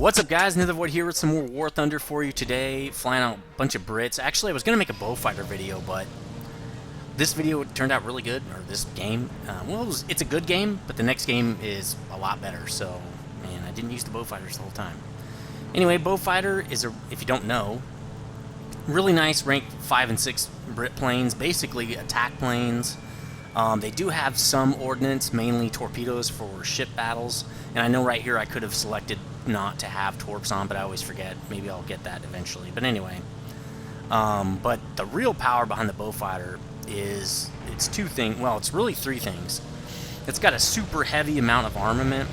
What's up, guys? nethervvoid here with some more War Thunder for you today. Flying out a bunch of Brits. Actually, I was going to make a Beaufighter video, but this video turned out really good. Or this game. Well, it's a good game, but the next game is a lot better. So, man, I didn't use the Beaufighters the whole time. Anyway, Beaufighter is, if you don't know, really nice rank 5 and 6 Brit planes. Basically, attack planes. They do have some ordnance, mainly torpedoes for ship battles. And I know right here I could have selected not to have torps on, but I always forget. Maybe I'll get that eventually. But anyway, but the real power behind the Beaufighter is, it's two things. Well, it's really three things. It's got a super heavy amount of armament,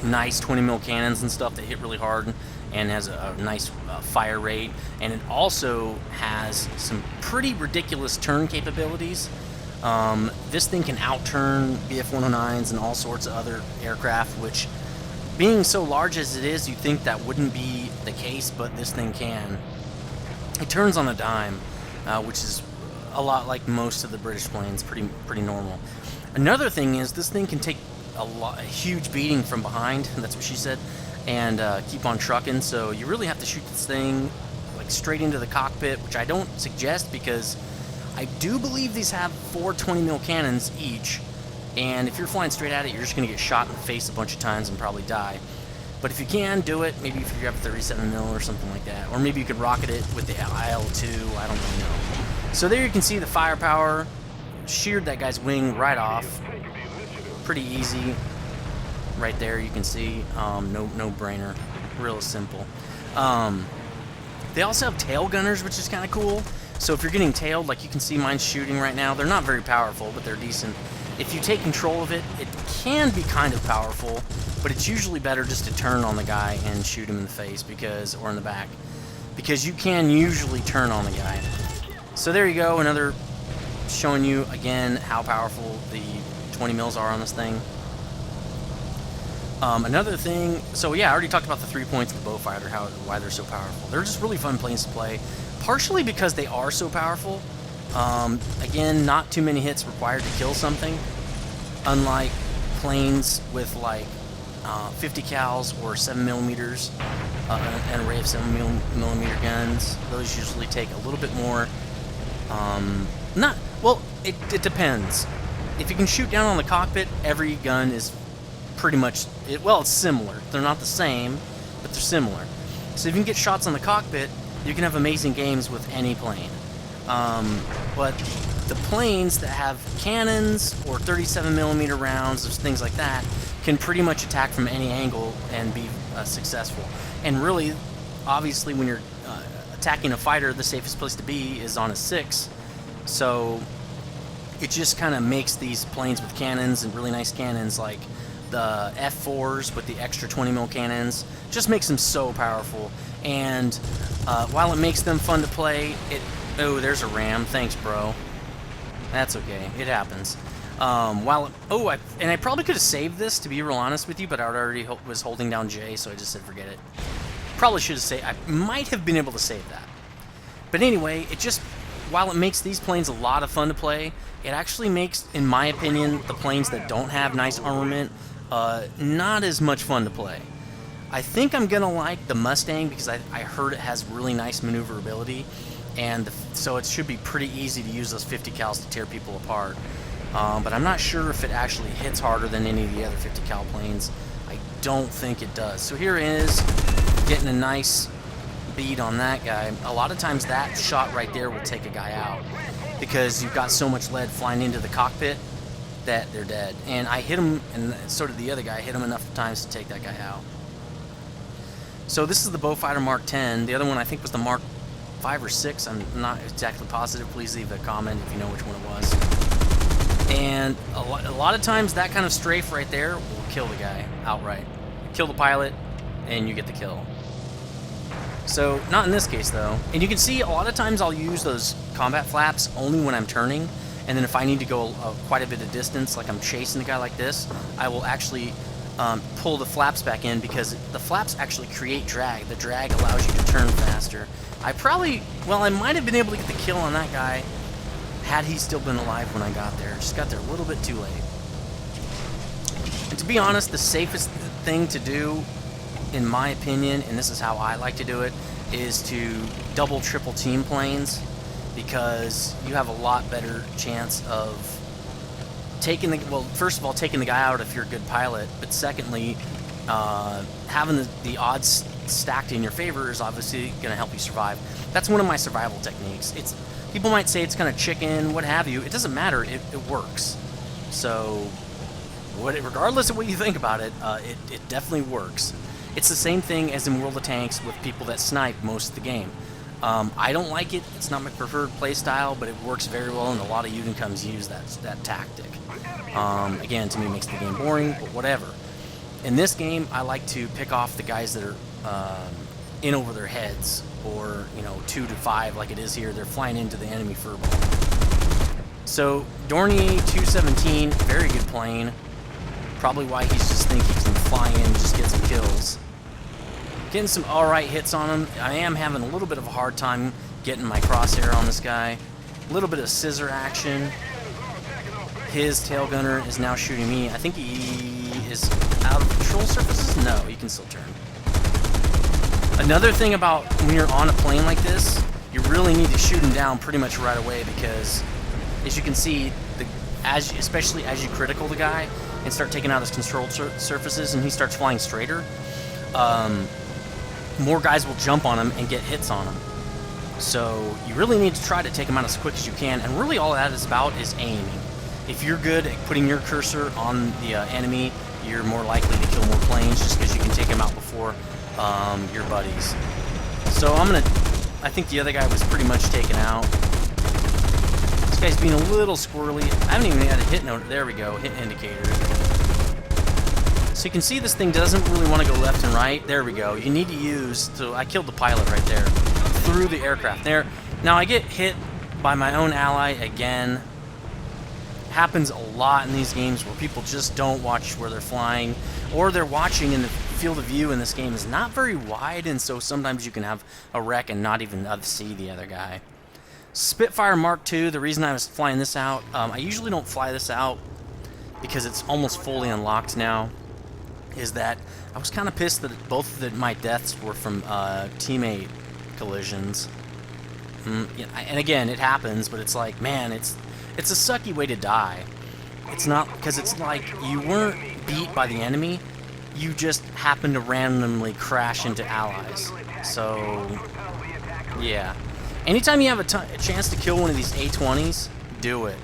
nice 20mm cannons and stuff that hit really hard, and has a nice fire rate. And it also has some pretty ridiculous turn capabilities. This thing can outturn BF-109s and all sorts of other aircraft, which, being so large as it is, you'd think that wouldn't be the case, but this thing can. It turns on a dime, which is a lot like most of the British planes, pretty normal. Another thing is this thing can take a huge beating from behind, that's what she said, and keep on trucking, so you really have to shoot this thing like straight into the cockpit, which I don't suggest because I do believe these have 4 20mm cannons each, and if you're flying straight at it, you're just going to get shot in the face a bunch of times and probably die. But if you can do it, maybe if you have 37mm or something like that, or maybe you could rocket it with the IL-2, I don't really know. So there you can see the firepower, sheared that guy's wing right off. Pretty easy. Right there you can see, no brainer, real simple. They also have tail gunners, which is kind of cool. So if you're getting tailed, like you can see mine shooting right now, they're not very powerful, but they're decent. If you take control of it, it can be kind of powerful, but it's usually better just to turn on the guy and shoot him in the face, or in the back, because you can usually turn on the guy. So there you go, another showing you again how powerful the 20mm are on this thing. Another thing, so yeah, I already talked about the 3 points of the Beaufighter, why they're so powerful. They're just really fun planes to play, partially because they are so powerful. Again, not too many hits required to kill something, unlike planes with like 50 cals or 7mm, an array of 7mm guns. Those usually take a little bit more. Well, it depends. If you can shoot down on the cockpit, every gun is pretty much, well, it's similar. They're not the same, but they're similar. So if you can get shots on the cockpit, you can have amazing games with any plane. But the planes that have cannons or 37mm rounds or things like that can pretty much attack from any angle and be successful. And really, obviously, when you're attacking a fighter, the safest place to be is on a 6. So it just kind of makes these planes with cannons and really nice cannons, like the F4s with the extra 20mm cannons, just makes them so powerful. And while it makes them fun to play, oh, there's a ram. Thanks, bro. That's okay. It happens. And I probably could have saved this, to be real honest with you, but I already was holding down J, so I just said forget it. Probably should have saved. I might have been able to save that. But anyway, while it makes these planes a lot of fun to play, it actually makes, in my opinion, the planes that don't have nice armament not as much fun to play. I think I'm gonna like the Mustang because I heard it has really nice maneuverability, and so it should be pretty easy to use those 50 cals to tear people apart. But I'm not sure if it actually hits harder than any of the other 50 cal planes. I don't think it does. So here it is, getting a nice bead on that guy. A lot of times that shot right there will take a guy out because you've got so much lead flying into the cockpit that they're dead. And I hit him, and so did the other guy. I hit him enough times to take that guy out. So this is the Beaufighter Mark 10. The other one I think was the Mark 5 or 6. I'm not exactly positive. Please leave a comment if you know which one it was. And a lot of times that kind of strafe right there will kill the guy outright. Kill the pilot, and you get the kill. So not in this case though. And you can see a lot of times I'll use those combat flaps only when I'm turning. And then if I need to go quite a bit of distance, like I'm chasing a guy like this, I will actually pull the flaps back in because the flaps actually create drag. The drag allows you to turn faster. I might have been able to get the kill on that guy had he still been alive when I got there. Just got there a little bit too late. And to be honest, the safest thing to do in my opinion, and this is how I like to do it, is to double, triple team planes, because you have a lot better chance of taking the, well, first of all, taking the guy out if you're a good pilot, but secondly, having the odds stacked in your favor is obviously going to help you survive. That's one of my survival techniques. It's, people might say it's kind of chicken, what have you. It doesn't matter. It works. So, regardless of what you think about it, it definitely works. It's the same thing as in World of Tanks with people that snipe most of the game. I don't like it. It's not my preferred playstyle, but it works very well, and a lot of Unicums use that tactic. Again, to me, it makes the game boring, but whatever. In this game, I like to pick off the guys that are in over their heads, or 2 to 5 like it is here. They're flying into the enemy furball. So Dornier 217, very good plane. Probably why he's just think he can fly in and just get some kills. Getting some alright hits on him. I am having a little bit of a hard time getting my crosshair on this guy. A little bit of scissor action. His tail gunner is now shooting me. I think he is out of control surfaces? No, he can still turn. Another thing about when you're on a plane like this, you really need to shoot him down pretty much right away, because as you can see, especially as you critical the guy and start taking out his control surfaces and he starts flying straighter, more guys will jump on him and get hits on him. So you really need to try to take him out as quick as you can, and really all that is about is aiming. If you're good at putting your cursor on the enemy, you're more likely to kill more planes just because you can take them out before your buddies. So I think the other guy was pretty much taken out. This guy's being a little squirrely. I haven't even had a hit note. There we go, hit indicator. So you can see this thing doesn't really want to go left and right. There we go. You need to use, so I killed the pilot right there, through the aircraft there. Now I get hit by my own ally again. Happens a lot in these games where people just don't watch where they're flying, or they're watching and the field of view in this game is not very wide, and so sometimes you can have a wreck and not even see the other guy. Spitfire Mark II, the reason I was flying this out, I usually don't fly this out because it's almost fully unlocked now, is that I was kind of pissed that both of my deaths were from teammate collisions. And again, it happens, but it's like, man, it's a sucky way to die. It's not, because it's like you weren't beat by the enemy, you just happened to randomly crash into allies. So, yeah. Anytime you have a chance to kill one of these A-20s, do it.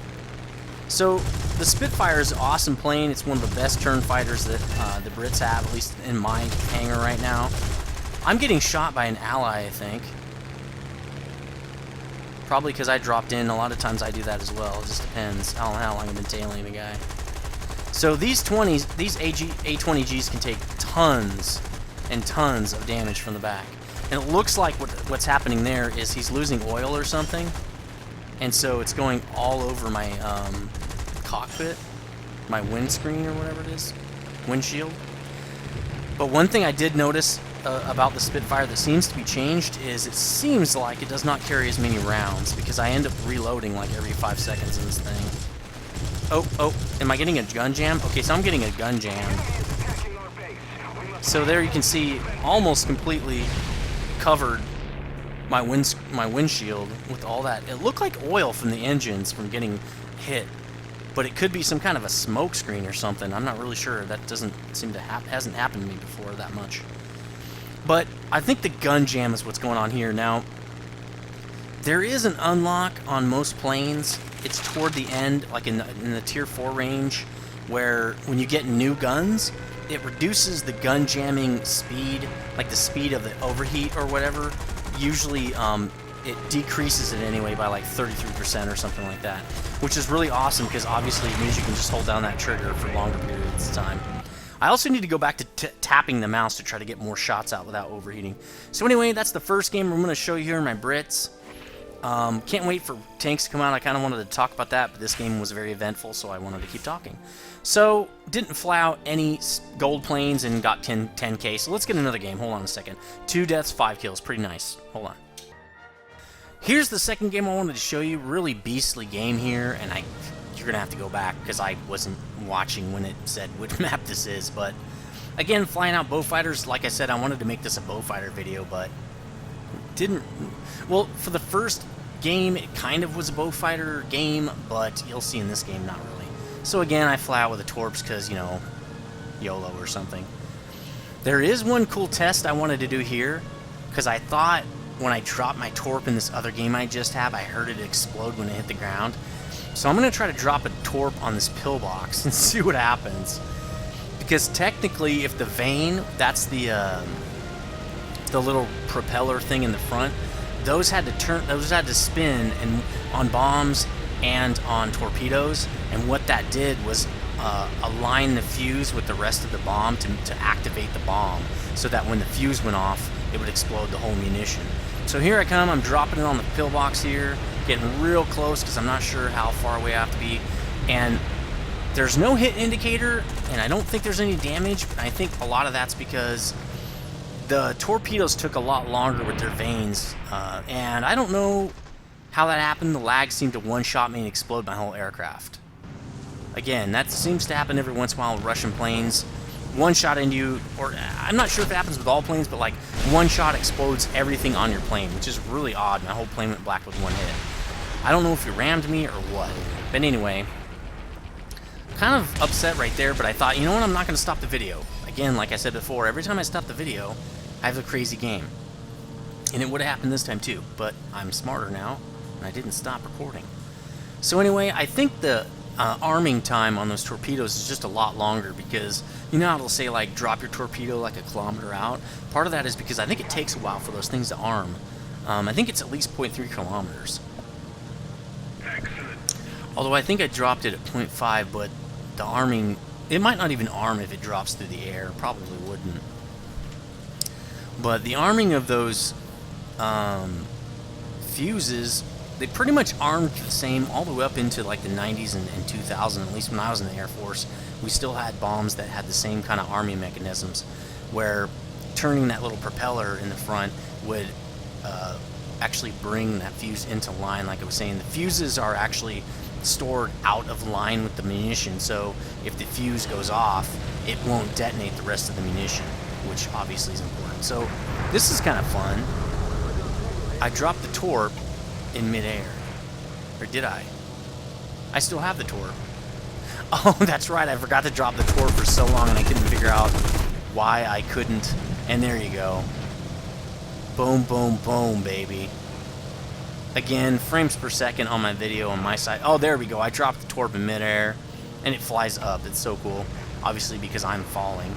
So, the Spitfire is an awesome plane. It's one of the best turn fighters that the Brits have, at least in my hangar right now. I'm getting shot by an ally, I think. Probably because I dropped in. A lot of times I do that as well. It just depends how long I've been tailing the guy. So these A-20Gs can take tons and tons of damage from the back. And it looks like what's happening there is he's losing oil or something. And so it's going all over my cockpit, my windscreen or whatever it is, windshield. But one thing I did notice about the Spitfire that seems to be changed is it seems like it does not carry as many rounds, because I end up reloading like every 5 seconds in this thing. Oh, am I getting a gun jam? Okay, so I'm getting a gun jam. So there you can see almost completely covered my windshield with all that. It looked like oil from the engines from getting hit, but it could be some kind of a smoke screen or something. I'm not really sure. That doesn't seem to hasn't happened to me before that much. But I think the gun jam is what's going on here. Now, there is an unlock on most planes. It's toward the end, like in the Tier 4 range, where when you get new guns, it reduces the gun jamming speed, like the speed of the overheat or whatever. Usually, it decreases it anyway by like 33% or something like that, which is really awesome because obviously it means you can just hold down that trigger for longer periods of time. I also need to go back to tapping the mouse to try to get more shots out without overheating. So anyway, that's the first game I'm going to show you here in my Brits. Can't wait for tanks to come out. I kind of wanted to talk about that, but this game was very eventful, so I wanted to keep talking. So, didn't fly out any gold planes and got 10k, so let's get another game. Hold on a second. 2 deaths, 5 kills. Pretty nice. Hold on. Here's the second game I wanted to show you. Really beastly game here, and you're going to have to go back because I wasn't watching when it said which map this is, but Again, flying out Beaufighters, like I said, I wanted to make this a Beaufighter video, but didn't... Well, for the first game, it kind of was a Beaufighter game, but you'll see in this game, not really. So again, I fly out with a Torps because, you know, YOLO or something. There is one cool test I wanted to do here, because I thought when I dropped my Torp in this other game I just have, I heard it explode when it hit the ground. So I'm going to try to drop a Torp on this pillbox and see what happens. Because technically, if the vane, that's the little propeller thing in the front, those had to spin and on bombs and on torpedoes, and what that did was align the fuse with the rest of the bomb to activate the bomb, so that when the fuse went off, it would explode the whole munition. So here I come, I'm dropping it on the pillbox here, getting real close because I'm not sure how far away I have to be, and there's no hit indicator, and I don't think there's any damage, but I think a lot of that's because the torpedoes took a lot longer with their vanes, and I don't know how that happened. The lag seemed to one-shot me and explode my whole aircraft. Again, that seems to happen every once in a while with Russian planes. One shot into you, or I'm not sure if it happens with all planes, but like one shot explodes everything on your plane, which is really odd. My whole plane went black with one hit. I don't know if you rammed me or what, but anyway, kind of upset right there, but I thought, you know what, I'm not going to stop the video. Again, like I said before, every time I stop the video, I have a crazy game. And it would have happened this time too, but I'm smarter now, and I didn't stop recording. So anyway, I think the arming time on those torpedoes is just a lot longer, because you know how it'll say like drop your torpedo like a kilometer out? Part of that is because I think it takes a while for those things to arm. I think it's at least 0.3 kilometers. Excellent. Although I think I dropped it at 0.5, but the arming, it might not even arm if it drops through the air. Probably wouldn't. But the arming of those fuses, they pretty much armed the same all the way up into like the 90s and 2000. At least when I was in the Air Force, we still had bombs that had the same kind of arming mechanisms, where turning that little propeller in the front would actually bring that fuse into line. Like I was saying, the fuses are actually stored out of line with the munition, so if the fuse goes off, it won't detonate the rest of the munition, which obviously is important. So this is kind of fun. I dropped the Torp in midair. Or did I? I still have the Torp. Oh, that's right, I forgot to drop the Torp for so long and I couldn't figure out why I couldn't. And there you go. Boom, boom, boom, baby. Again, frames per second on my video on my side. Oh, there we go. I dropped the Torp in midair, and it flies up. It's so cool. Obviously, because I'm falling.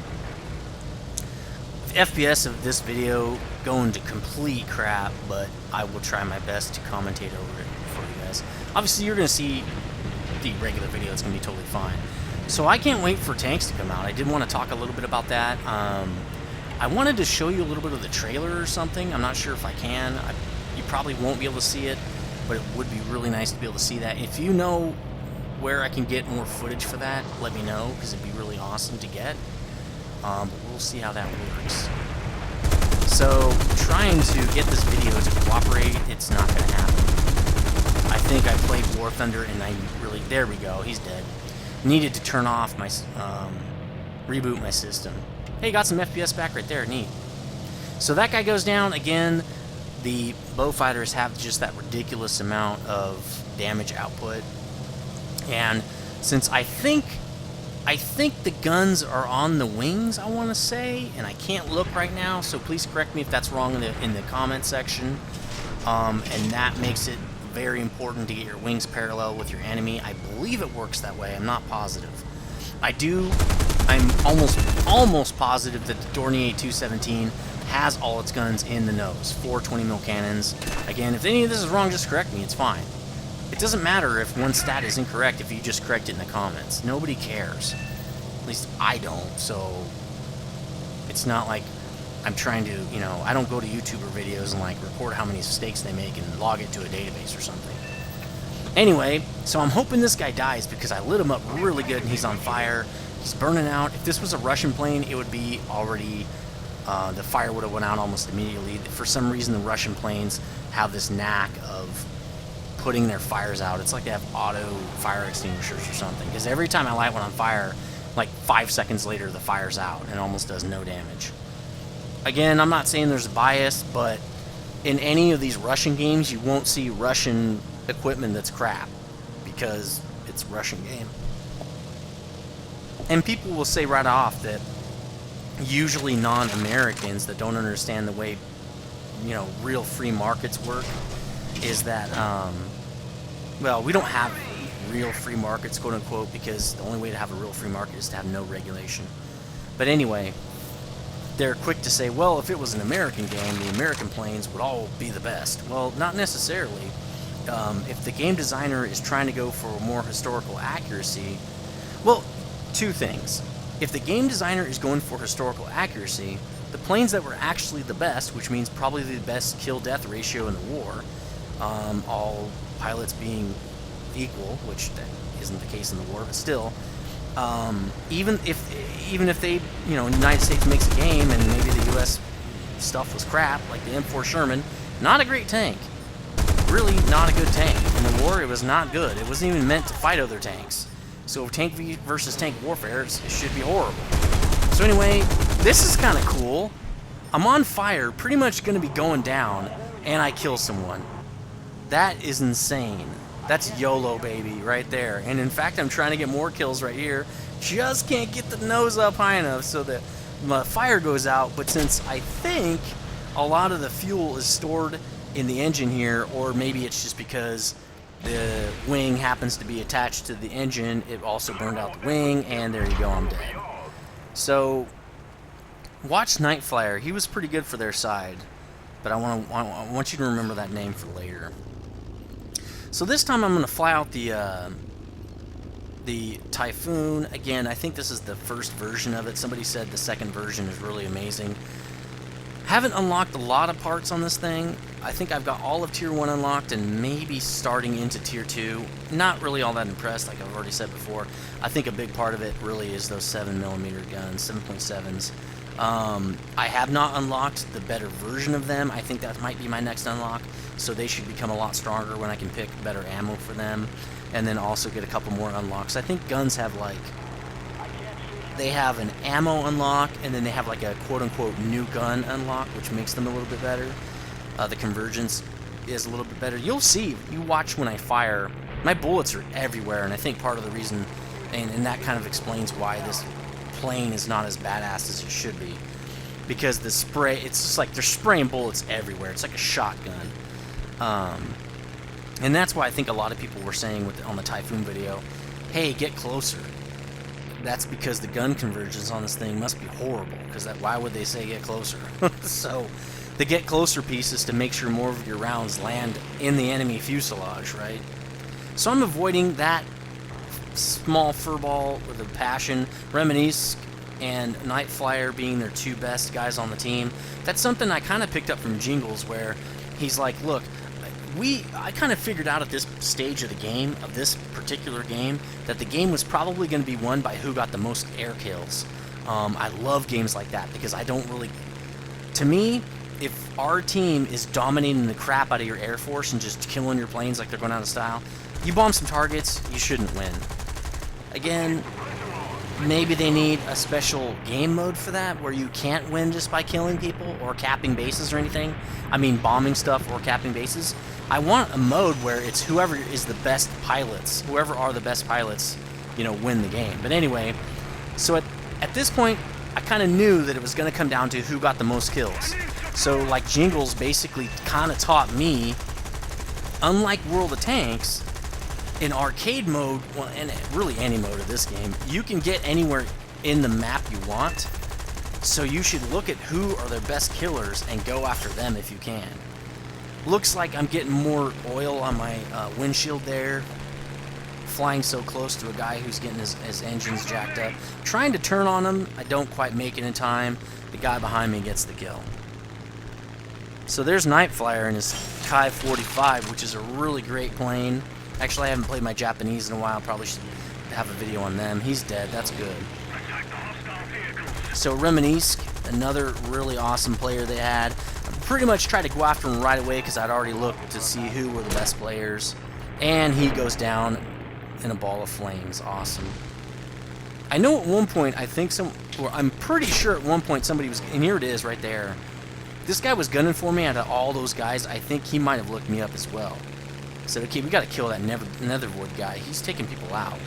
The FPS of this video going to complete crap, but I will try my best to commentate over it for you guys. Obviously, you're going to see the regular video. It's going to be totally fine. So I can't wait for tanks to come out. I did want to talk a little bit about that. I wanted to show you a little bit of the trailer or something. I'm not sure if I can. You probably won't be able to see it, but it would be really nice to be able to see that. If you know where I can get more footage for that, let me know, because it'd be really awesome to get. But we'll see how that works. So, trying to get this video to cooperate, it's not going to happen. I think I played War Thunder and I really... There we go, he's dead. Needed to turn off my... reboot my system. Hey, got some FPS back right there, neat. So that guy goes down. Again, the Beaufighters have just that ridiculous amount of damage output. And since I think the guns are on the wings, I want to say, and I can't look right now, so please correct me if that's wrong in the comment section. And that makes it very important to get your wings parallel with your enemy. I believe it works that way. I'm not positive. I'm almost positive that the Dornier 217 has all its guns in the nose. 4 20mm cannons. Again, if any of this is wrong, just correct me. It's fine. It doesn't matter if one stat is incorrect if you just correct it in the comments. Nobody cares. At least I don't, so it's not like I'm trying to, you know, I don't go to YouTuber videos and like report how many mistakes they make and log it to a database or something. Anyway, so I'm hoping this guy dies because I lit him up really good and he's on fire. He's burning out. If this was a Russian plane, it would be already, the fire would have went out almost immediately. For some reason, the Russian planes have this knack of putting their fires out. It's like they have auto fire extinguishers or something. Because every time I light one on fire, like 5 seconds later the fire's out and almost does no damage. Again, I'm not saying there's a bias, but in any of these Russian games, you won't see Russian equipment that's crap, because it's a Russian game. And people will say right off that usually non-Americans that don't understand the way, you know, real free markets work is that, well, we don't have real free markets, quote unquote, because the only way to have a real free market is to have no regulation. But anyway, they're quick to say, well, if it was an American game, the American planes would all be the best. Well, not necessarily. If the game designer is trying to go for more historical accuracy, well, two things. If the game designer is going for historical accuracy, the planes that were actually the best, which means probably the best kill-death ratio in the war, all pilots being equal, which that isn't the case in the war, but still, even if they, you know, the United States makes a game and maybe the U.S. stuff was crap, like the M4 Sherman, not a great tank. Really not a good tank. In the war, it was not good. It wasn't even meant to fight other tanks. So tank versus tank warfare, it should be horrible. So anyway, this is kind of cool. I'm on fire, pretty much going to be going down, and I kill someone. That is insane. That's YOLO, baby, right there. And in fact, I'm trying to get more kills right here. Just can't get the nose up high enough so that my fire goes out. But since I think a lot of the fuel is stored in the engine here, or maybe it's just because the wing happens to be attached to the engine, it also burned out the wing, and there you go, I'm dead. So, watch Night Flyer. He was pretty good for their side, but I want you to remember that name for later. So this time I'm going to fly out the Typhoon. Again, I think this is the first version of it. Somebody said the second version is really amazing. Haven't unlocked a lot of parts on this thing. I think I've got all of Tier 1 unlocked and maybe starting into Tier 2. Not really all that impressed, like I've already said before. I think a big part of it really is those 7mm guns, 7.7s. I have not unlocked the better version of them. I think that might be my next unlock, so they should become a lot stronger when I can pick better ammo for them, and then also get a couple more unlocks. I think guns have like, they have an ammo unlock, and then they have like a quote-unquote new gun unlock, which makes them a little bit better. The convergence is a little bit better. You'll see, you watch when I fire, my bullets are everywhere, and I think part of the reason, and that kind of explains why this plane is not as badass as it should be. Because the spray, it's just like they're spraying bullets everywhere. It's like a shotgun. And that's why I think a lot of people were saying on the Typhoon video, hey, get closer. That's because the gun convergence on this thing must be horrible, because why would they say get closer? So the get closer piece is to make sure more of your rounds land in the enemy fuselage, right? So I'm avoiding that small furball with a passion. Reminisce and Night Flyer being their two best guys on the team. That's something I kind of picked up from Jingles, where he's like, look, I kind of figured out at this stage of the game, of this particular game, that the game was probably going to be won by who got the most air kills. I love games like that, because I don't really... To me, if our team is dominating the crap out of your Air Force and just killing your planes like they're going out of style, you bomb some targets, you shouldn't win. Again, maybe they need a special game mode for that, where you can't win just by killing people or capping bases or anything. I mean, bombing stuff or capping bases. I want a mode where it's whoever is the best pilots, whoever are the best pilots, you know, win the game. But anyway, so at this point, I kind of knew that it was going to come down to who got the most kills. So, like, Jingles basically kind of taught me, unlike World of Tanks, in arcade mode, well, and really any mode of this game, you can get anywhere in the map you want. So you should look at who are their best killers and go after them if you can. Looks like I'm getting more oil on my windshield there, flying so close to a guy who's getting his engines jacked up. Trying to turn on him, I don't quite make it in time. The guy behind me gets the kill. So there's Night Flyer in his Kai 45, which is a really great plane. Actually, I haven't played my Japanese in a while. Probably should have a video on them. He's dead. That's good. So Reminisce, another really awesome player they had. Pretty much tried to go after him right away because I'd already looked to see who were the best players. And he goes down in a ball of flames. Awesome. I know at one point, I think or I'm pretty sure at one point somebody was, and here it is right there. This guy was gunning for me out of all those guys. I think he might have looked me up as well. Said, okay, we got to kill that nethervvoid guy. He's taking people out.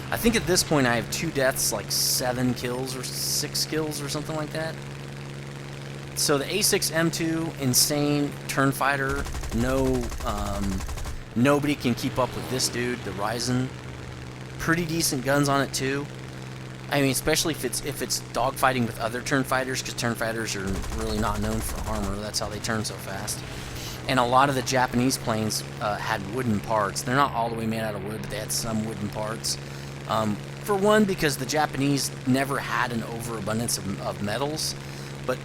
I think at this point I have 2 deaths, like 7 kills or 6 kills or something like that. So the A6M2, insane turn fighter. No, nobody can keep up with this dude, the Ryzen. Pretty decent guns on it too. I mean, especially if it's dogfighting with other turn fighters, because turn fighters are really not known for armor. That's how they turn so fast. And a lot of the Japanese planes had wooden parts. They're not all the way made out of wood, but they had some wooden parts. For one, because the Japanese never had an overabundance of metals, but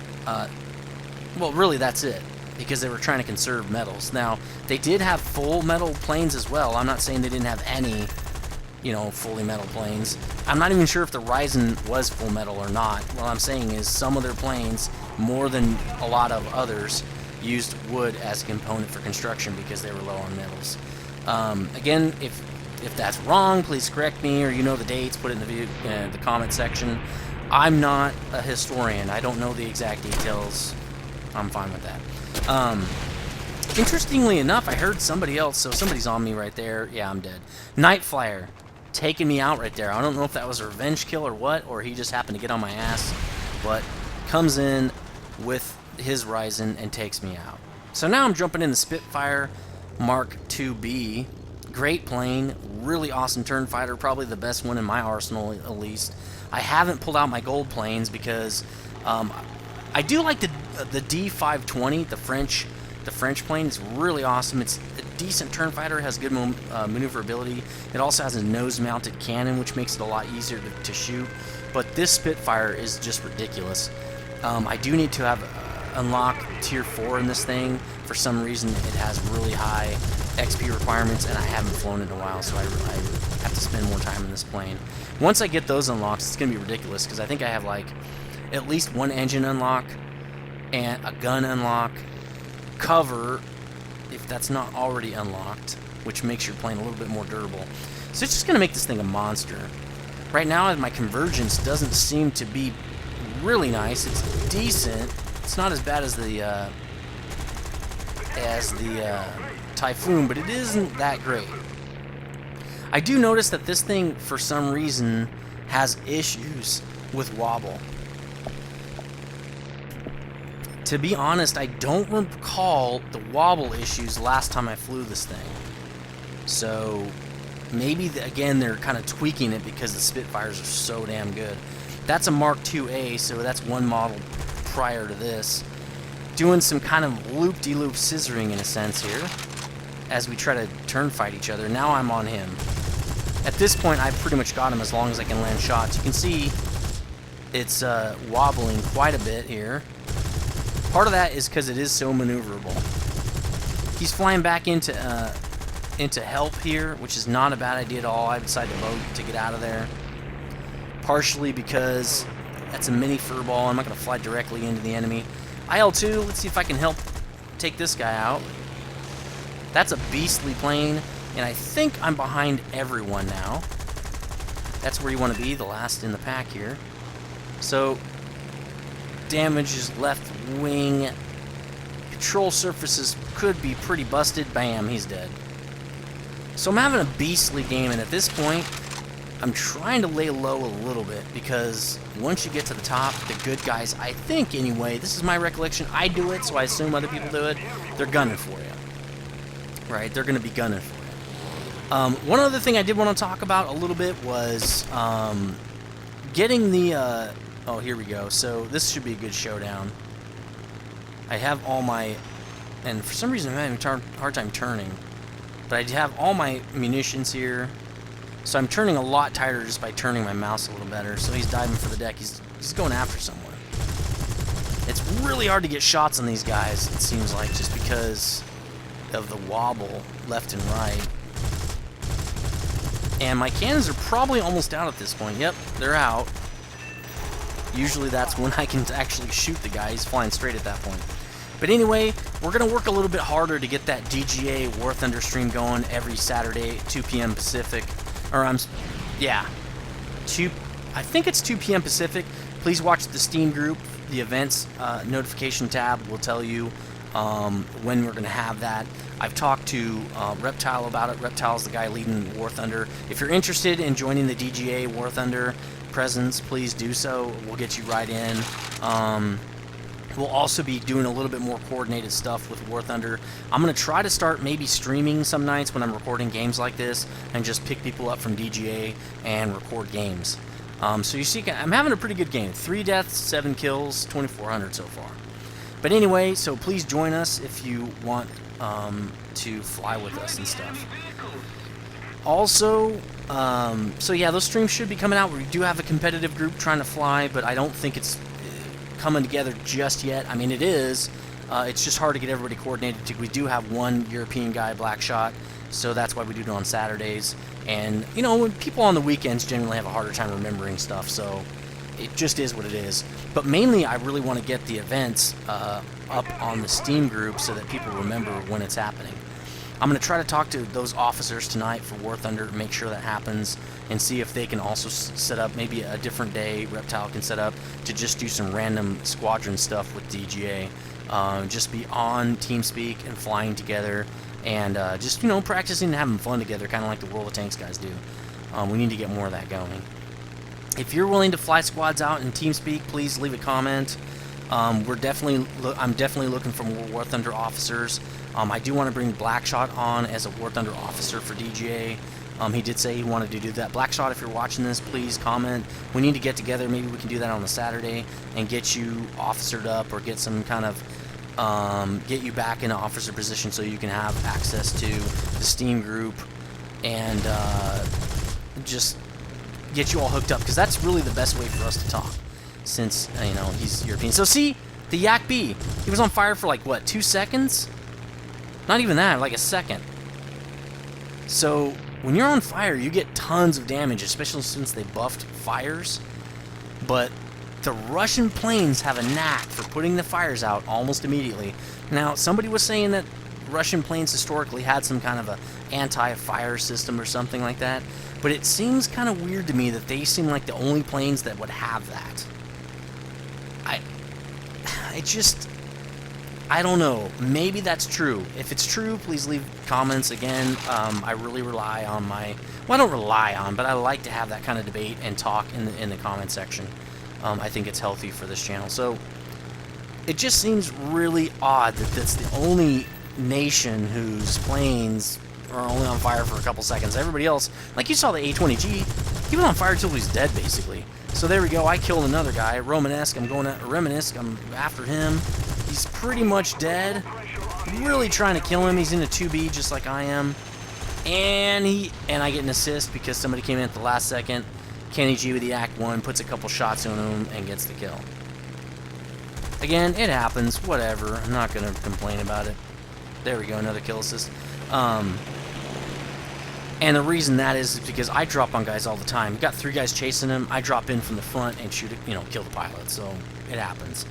well, really that's it, because they were trying to conserve metals. Now, they did have full metal planes as well. I'm not saying they didn't have any, you know, fully metal planes. I'm not even sure if the Ryzen was full metal or not. What I'm saying is some of their planes, more than a lot of others, used wood as a component for construction because they were low on metals. Again, if that's wrong, please correct me, or you know the dates, put it in the comment section. I'm not a historian. I don't know the exact details. I'm fine with that. Interestingly enough, I heard somebody else, so somebody's on me right there. Yeah, I'm dead. Night Flyer taking me out right there. I don't know if that was a revenge kill or what, or he just happened to get on my ass, but comes in with his Ryzen and takes me out. So now I'm jumping in the Spitfire Mark IIB. Great plane, really awesome turn fighter, probably the best one in my arsenal at least. I haven't pulled out my gold planes because I do like the D520, the French plane. It's really awesome. It's a decent turn fighter, has good maneuverability. It also has a nose-mounted cannon, which makes it a lot easier to shoot. But this Spitfire is just ridiculous. I do need to have unlock tier 4 in this thing. For some reason, it has really high XP requirements, and I haven't flown in a while, so I have to spend more time in this plane. Once I get those unlocked, it's going to be ridiculous, because I think I have like at least 1 engine unlock and a gun unlock, cover if that's not already unlocked, which makes your plane a little bit more durable. So it's just going to make this thing a monster. Right now, my convergence doesn't seem to be really nice. It's decent. It's not as bad as the Typhoon, but it isn't that great. I do notice that this thing, for some reason, has issues with wobble. To be honest, I don't recall the wobble issues last time I flew this thing. So maybe, again, they're kind of tweaking it because the Spitfires are so damn good. That's a Mark IIA, so that's one model prior to this. Doing some kind of loop-de-loop scissoring in a sense here as we try to turn fight each other. Now I'm on him. At this point, I've pretty much got him as long as I can land shots. You can see it's wobbling quite a bit here. Part of that is because it is so maneuverable. He's flying back into help here, which is not a bad idea at all. I decided to load to get out of there. Partially because that's a mini furball. I'm not going to fly directly into the enemy. IL-2, let's see if I can help take this guy out. That's a beastly plane, and I think I'm behind everyone now. That's where you want to be, the last in the pack here. So, damage is left wing. Control surfaces could be pretty busted. Bam, he's dead. So I'm having a beastly game, and at this point, I'm trying to lay low a little bit, because once you get to the top, the good guys, I think anyway, this is my recollection, I do it, so I assume other people do it, they're gunning for you. Right? They're going to be gunning for you. One other thing I did want to talk about a little bit was getting the... oh, here we go. So this should be a good showdown. I have all my... And for some reason I'm having a hard time turning. But I have all my munitions here. So I'm turning a lot tighter just by turning my mouse a little better. So he's diving for the deck. He's going after someone. It's really hard to get shots on these guys, it seems like, just because of the wobble left and right. And my cannons are probably almost out at this point. Yep, they're out. Usually that's when I can actually shoot the guy. He's flying straight at that point. But anyway, we're going to work a little bit harder to get that DGA War Thunder stream going every Saturday at 2 p.m. Pacific. Or yeah. I think it's 2 p.m. Pacific. Please watch the Steam group. The events notification tab will tell you when we're going to have that. I've talked to Reptile about it. Reptile's the guy leading War Thunder. If you're interested in joining the DGA War Thunder presence, please do so. We'll get you right in. We'll also be doing a little bit more coordinated stuff with War Thunder. I'm going to try to start maybe streaming some nights when I'm recording games like this and just pick people up from DGA and record games. So you see, I'm having a pretty good game. 3 deaths, 7 kills, 2,400 so far. But anyway, so please join us if you want to fly with us and stuff. Also, so yeah, those streams should be coming out. We do have a competitive group trying to fly, but I don't think it's coming together just yet. I mean, it is. It's just hard to get everybody coordinated. We do have one European guy, Blackshot, so that's why we do it on Saturdays. And, you know, when people on the weekends generally have a harder time remembering stuff, so it just is what it is. But mainly, I really want to get the events up on the Steam group so that people remember when it's happening. I'm going to try to talk to those officers tonight for War Thunder, make sure that happens, and see if they can also set up maybe a different day Reptile can set up to just do some random Squadron stuff with DGA. Just be on TeamSpeak and flying together and just, you know, practicing and having fun together, kind of like the World of Tanks guys do. We need to get more of that going. If you're willing to fly squads out in TeamSpeak, please leave a comment. I'm definitely looking for more War Thunder officers. I do want to bring Blackshot on as a War Thunder officer for DGA. He did say he wanted to do that. Blackshot, if you're watching this, please comment. We need to get together. Maybe we can do that on a Saturday and get you officered up or get some kind of get you back in an officer position so you can have access to the Steam group and just get you all hooked up, because that's really the best way for us to talk, since you know he's European. So see, the Yak B, he was on fire for like what, 2 seconds? Not even that, like a second. So when you're on fire, you get tons of damage, especially since they buffed fires. But the Russian planes have a knack for putting the fires out almost immediately. Now, somebody was saying that Russian planes historically had some kind of a anti-fire system or something like that, but it seems kind of weird to me that they seem like the only planes that would have that. I don't know. Maybe that's true. If it's true, please leave comments. Again, I really rely on my... Well, I don't rely on, but I like to have that kind of debate and talk in the comment section. I think it's healthy for this channel. So, it just seems really odd that that's the only nation whose planes are only on fire for a couple seconds. Everybody else, like you saw the A-20G, he was on fire until he was dead, basically. So there we go. I killed another guy, Romanesque. I'm going at Reminisce. I'm after him. He's pretty much dead. Really trying to kill him. He's in a 2B just like I am. And I get an assist because somebody came in at the last second. Kenny G with the Act 1 puts a couple shots on him and gets the kill. Again, it happens. Whatever. I'm not going to complain about it. There we go. Another kill assist. And the reason that is because I drop on guys all the time. We've got 3 guys chasing him. I drop in from the front and shoot it, you know, kill the pilot. So it happens.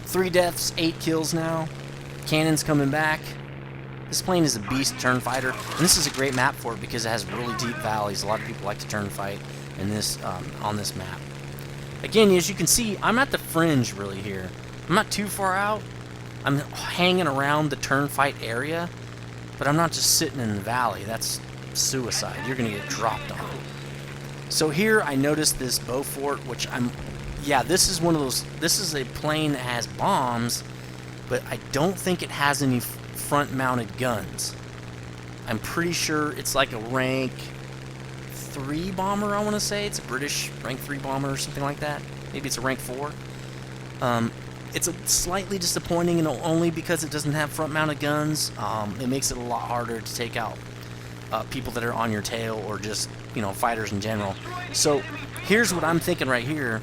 3 deaths, 8 kills now. Cannon's coming back. This plane is a beast turn fighter, and this is a great map for it because it has really deep valleys. A lot of people like to turn fight in this on this map. Again, as you can see, I'm at the fringe really here. I'm not too far out. I'm hanging around the turn fight area, but I'm not just sitting in the valley. That's suicide. You're gonna get dropped on. So here I noticed this Beaufort, which yeah, this is one of those. This is a plane that has bombs, but I don't think it has any front-mounted guns. I'm pretty sure it's like a rank 3 bomber, I want to say. It's a British rank 3 bomber or something like that. Maybe it's a rank 4. It's slightly disappointing, and only because it doesn't have front-mounted guns. It makes it a lot harder to take out people that are on your tail, or just, you know, fighters in general. So here's what I'm thinking right here.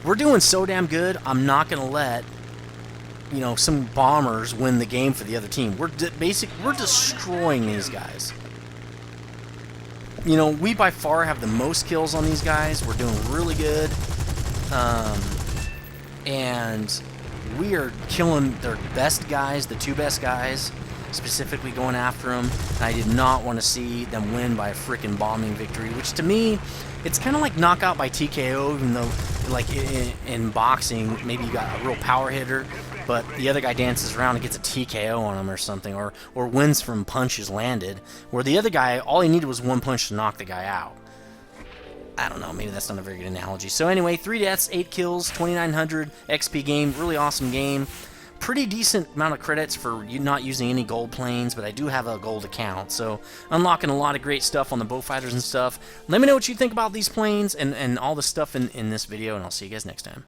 We're doing so damn good, I'm not going to let, you know, some bombers win the game for the other team. We're destroying these guys. You know, we by far have the most kills on these guys. We're doing really good. And we are killing their best guys, the 2 best guys. specifically going after them. And I did not want to see them win by a freaking bombing victory, which to me, it's kind of like knockout by TKO, even though, like, in boxing, maybe you got a real power hitter, but the other guy dances around and gets a TKO on him or something, or wins from punches landed, where the other guy, all he needed was one punch to knock the guy out. I don't know, maybe that's not a very good analogy. So anyway, 3 deaths, 8 kills, 2,900 XP game, really awesome game. Pretty decent amount of credits for you not using any gold planes, but I do have a gold account, so unlocking a lot of great stuff on the Beaufighters and stuff. Let me know what you think about these planes and all the stuff in this video, and I'll see you guys next time.